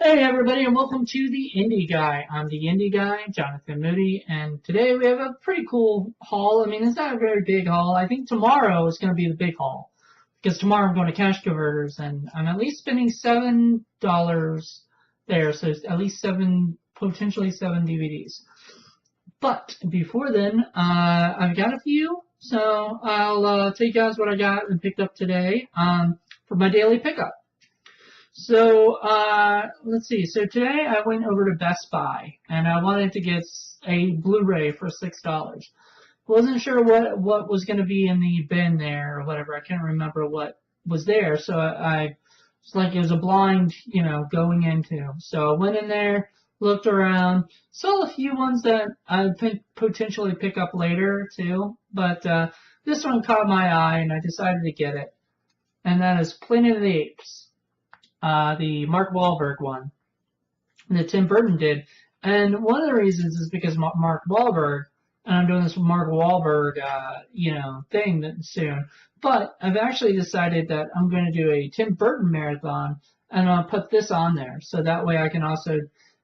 Hey everybody, and welcome to the Indie Guy. I'm the Indie Guy, Jonathan Moody, and today we have a pretty cool haul. I mean, it's not a very big haul. I think tomorrow is going to be the big haul because tomorrow I'm going to Cash Converters, and I'm at least spending $7 there, so it's at least potentially seven DVDs. But before then, I've got a few, so I'll tell you guys what I got and picked up today for my daily pickup. So, let's see. So today I went over to Best Buy and I wanted to get a Blu-ray for $6. Wasn't sure what was going to be in the bin there or whatever. I can't remember what was there. So it's like it was a blind, going into. So I went in there, looked around, saw a few ones that I could potentially pick up later too. But, this one caught my eye and I decided to get it. And that is Planet of the Apes. The Mark Wahlberg one that Tim Burton did. And one of the reasons is because Mark Wahlberg, and I'm doing this Mark Wahlberg, thing soon. But I've actually decided that I'm going to do a Tim Burton marathon, and I'll put this on there. So that way I can also,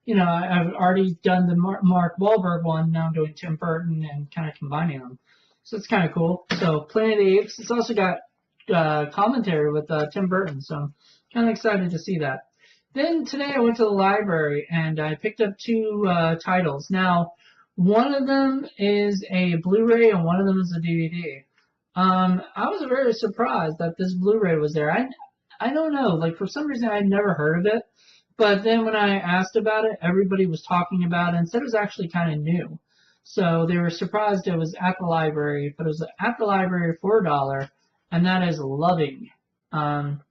I've already done the Mark Wahlberg one, now I'm doing Tim Burton and kind of combining them. So it's kind of cool. So Planet of the Apes, it's also got commentary with Tim Burton, so I'm kind of excited to see that. Then today I went to the library and I picked up two titles. Now, one of them is a Blu-ray and one of them is a DVD. I was very surprised that this Blu-ray was there. I don't know, like for some reason I'd never heard of it, but then when I asked about it, everybody was talking about it and said it was actually kind of new. So they were surprised it was at the library, but it was at the library for $1, and that is Loving. I'm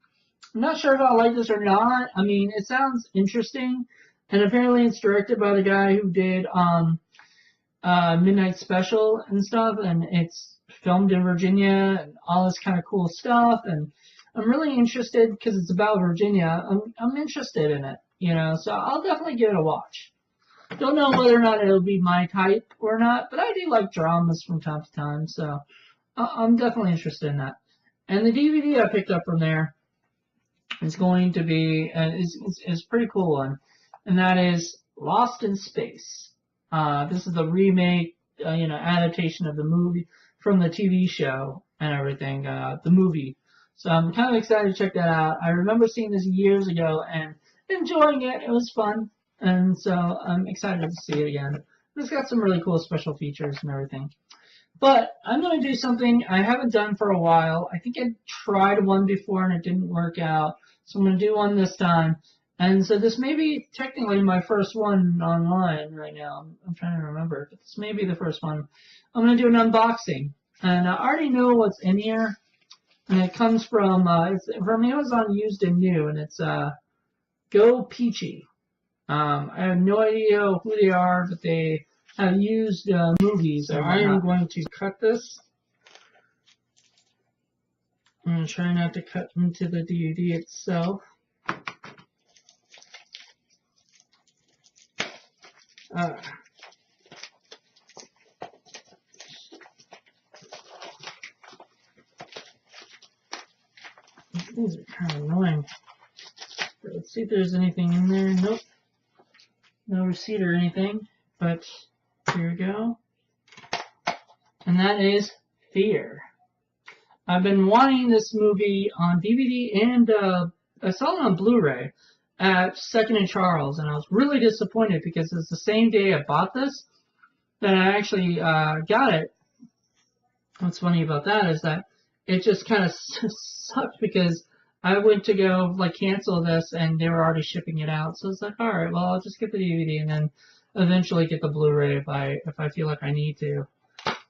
not sure if I like this or not. I mean, it sounds interesting, and apparently it's directed by the guy who did Midnight Special and stuff, and it's filmed in Virginia and all this kind of cool stuff, and I'm really interested because it's about Virginia. I'm interested in it, so I'll definitely give it a watch. Don't know whether or not it'll be my type or not, but I do like dramas from time to time, so I'm definitely interested in that. And the DVD I picked up from there is going to be is a pretty cool one, and that is Lost in Space. This is the remake, adaptation of the movie from the TV show and everything, the movie. So I'm kind of excited to check that out. I remember seeing this years ago and enjoying it. It was fun, and so I'm excited to see it again. It's got some really cool special features and everything. But I'm going to do something I haven't done for a while. I think I tried one before and it didn't work out. So I'm going to do one this time. And so this may be technically my first one online right now. I'm trying to remember, but this may be the first one. I'm going to do an unboxing. And I already know what's in here. And it comes from, it's from Amazon Used and New. And it's Go Peachy. I have no idea who they are, but they have used movies. So I am going to cut this. I'm going to try not to cut into the DVD itself. These are kind of annoying. Let's see if there's anything in there. Nope. No receipt or anything. But here we go. And that is Fear. I've been wanting this movie on DVD and I saw it on Blu-ray at Second and Charles, and I was really disappointed because it's the same day I bought this that I actually got it. What's funny about that is that it just kind of sucked because I went to go cancel this and they were already shipping it out. So it's like, all right, well I'll just get the DVD and then eventually get the Blu-ray if I feel like I need to.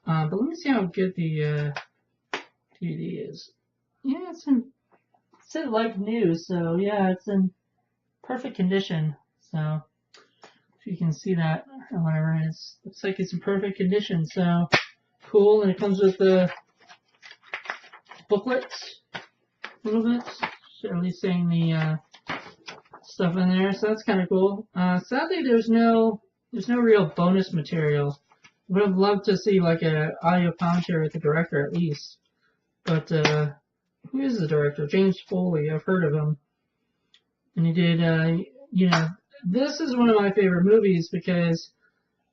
But let me see how good the DVD is. Yeah, it said like new, so yeah, it's in perfect condition. So if you can see that or whatever, it looks like it's in perfect condition. So cool, and it comes with the booklets a little bit, so at least saying the stuff in there. So that's kind of cool. Sadly, there's no real bonus material. Would have loved to see like a audio commentary with the director at least. But who is the director? James Foley. I've heard of him. And he did you know, this is one of my favorite movies because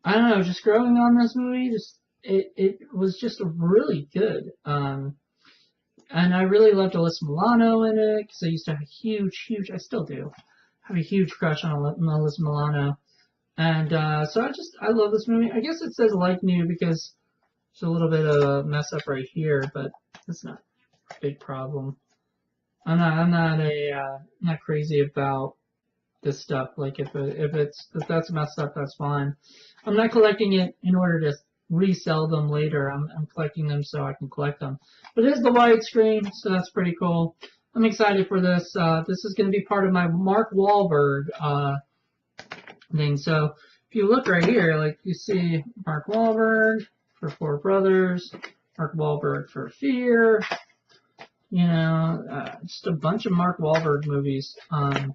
I don't know, just growing on this movie, just it was just really good. And I really loved Alyssa Milano in it because I used to have a huge, I still do, have a huge crush on Alyssa Milano. And so I love this movie. I guess it says like new because there's a little bit of a mess up right here, but it's not a big problem. I'm not crazy about this stuff. Like if that's messed up, that's fine. I'm not collecting it in order to resell them later. I'm collecting them so I can collect them. But it is the widescreen, so that's pretty cool. I'm excited for this. This is going to be part of my Mark Wahlberg thing. So if you look right here, like you see Mark Wahlberg for Four Brothers, Mark Wahlberg for Fear. You know, just a bunch of Mark Wahlberg movies. A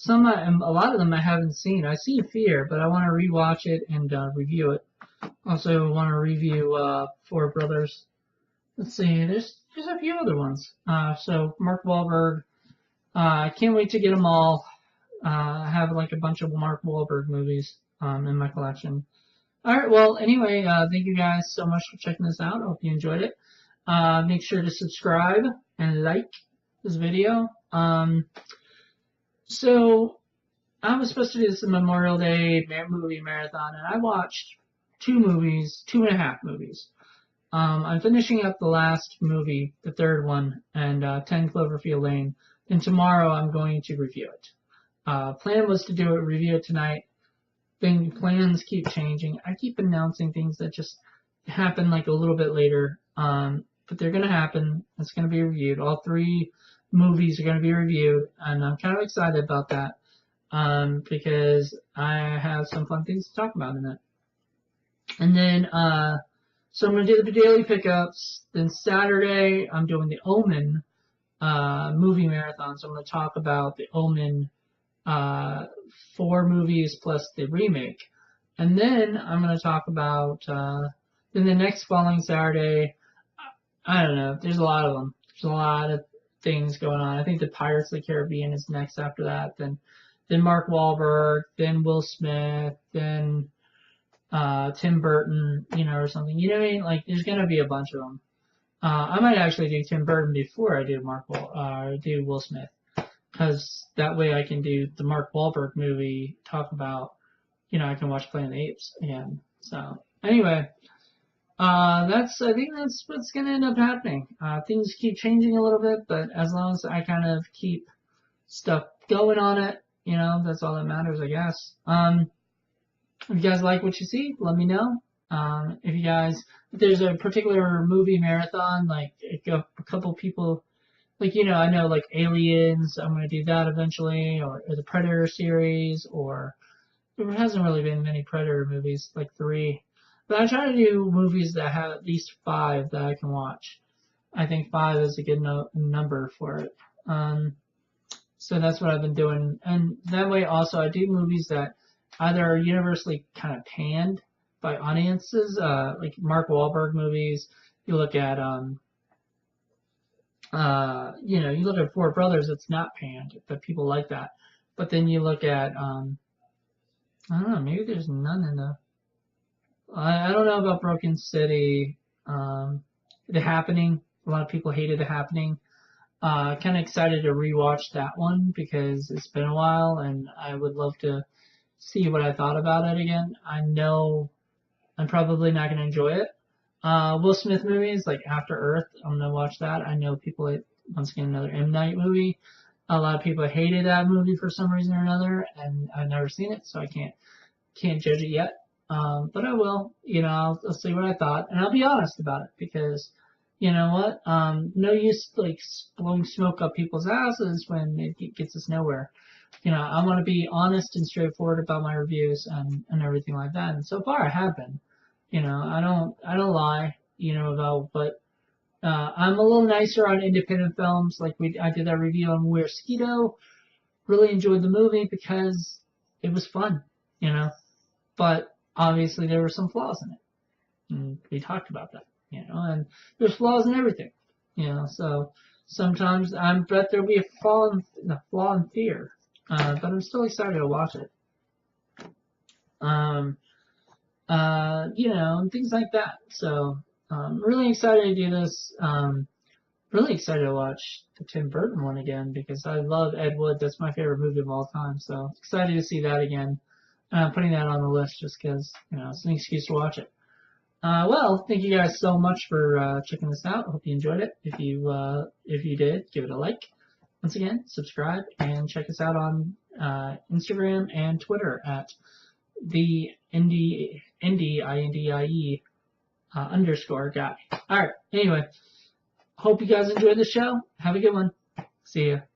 lot of them I haven't seen. I've seen Fear, but I want to rewatch it and review it. Also want to review Four Brothers. Let's see, there's a few other ones. So Mark Wahlberg. I can't wait to get them all. I have like a bunch of Mark Wahlberg movies in my collection. Alright, well, anyway, thank you guys so much for checking this out. I hope you enjoyed it. Make sure to subscribe and like this video. So I was supposed to do this in Memorial Day movie marathon, and I watched 2.5 movies. I'm finishing up the last movie, the third one, and 10 Cloverfield Lane. And tomorrow I'm going to review it. Plan was to review it tonight. Plans keep changing. I keep announcing things that just happen like a little bit later. But they're going to happen. It's going to be reviewed. All 3 movies are going to be reviewed, and I'm kind of excited about that because I have some fun things to talk about in it. And then, so I'm going to do the daily pickups. Then Saturday, I'm doing the Omen movie marathon. So I'm going to talk about the Omen 4 movies plus the remake. And then I'm going to talk about, then the next following Saturday, I don't know. There's a lot of them. There's a lot of things going on. I think the Pirates of the Caribbean is next after that. Then Mark Wahlberg. Then Will Smith. Then Tim Burton. Or something. You know what I mean? Like there's gonna be a bunch of them. I might actually do Tim Burton before I do do Will Smith, because that way I can do the Mark Wahlberg movie. Talk about, I can watch Planet of the Apes again. So anyway. I think that's what's gonna end up happening. Things keep changing a little bit, but as long as I kind of keep stuff going on it, that's all that matters, I guess. If you guys like what you see, let me know. If there's a particular movie marathon, like a couple people, like, I know like Aliens, I'm gonna do that eventually, or the Predator series, or there hasn't really been many Predator movies, like 3. But I try to do movies that have at least 5 that I can watch. I think 5 is a good number for it. So that's what I've been doing. And that way also I do movies that either are universally kind of panned by audiences, like Mark Wahlberg movies. You look at, you look at Four Brothers, it's not panned, but people like that. But then you look at, I don't know, maybe there's none in the... I don't know about Broken City. The Happening. A lot of people hated The Happening. Kind of excited to rewatch that one because it's been a while and I would love to see what I thought about it again. I know I'm probably not going to enjoy it. Will Smith movies like After Earth, I'm going to watch that. I know people, once again, another M. Night movie. A lot of people hated that movie for some reason or another, and I've never seen it, so I can't judge it yet. But I will, I'll see what I thought, and I'll be honest about it because, you know what, no use like blowing smoke up people's asses when it gets us nowhere. I want to be honest and straightforward about my reviews and everything like that, and so far I have been. I don't lie, about, but I'm a little nicer on independent films. Like I did that review on Where Skeeto. Really enjoyed the movie because it was fun, but obviously there were some flaws in it. And we talked about that, and there's flaws in everything, so sometimes I bet there'll be a flaw in Fear. but I'm still excited to watch it. You know, and things like that. So, really excited to do this. Really excited to watch the Tim Burton one again because I love Ed Wood. That's my favorite movie of all time. So excited to see that again. Putting that on the list just because, you know, it's an excuse to watch it. Well, thank you guys so much for checking this out. Hope you enjoyed it. If you did, give it a like. Once again, subscribe and check us out on Instagram and Twitter at the Indie INDIE underscore guy. All right. Anyway, hope you guys enjoyed the show. Have a good one. See ya.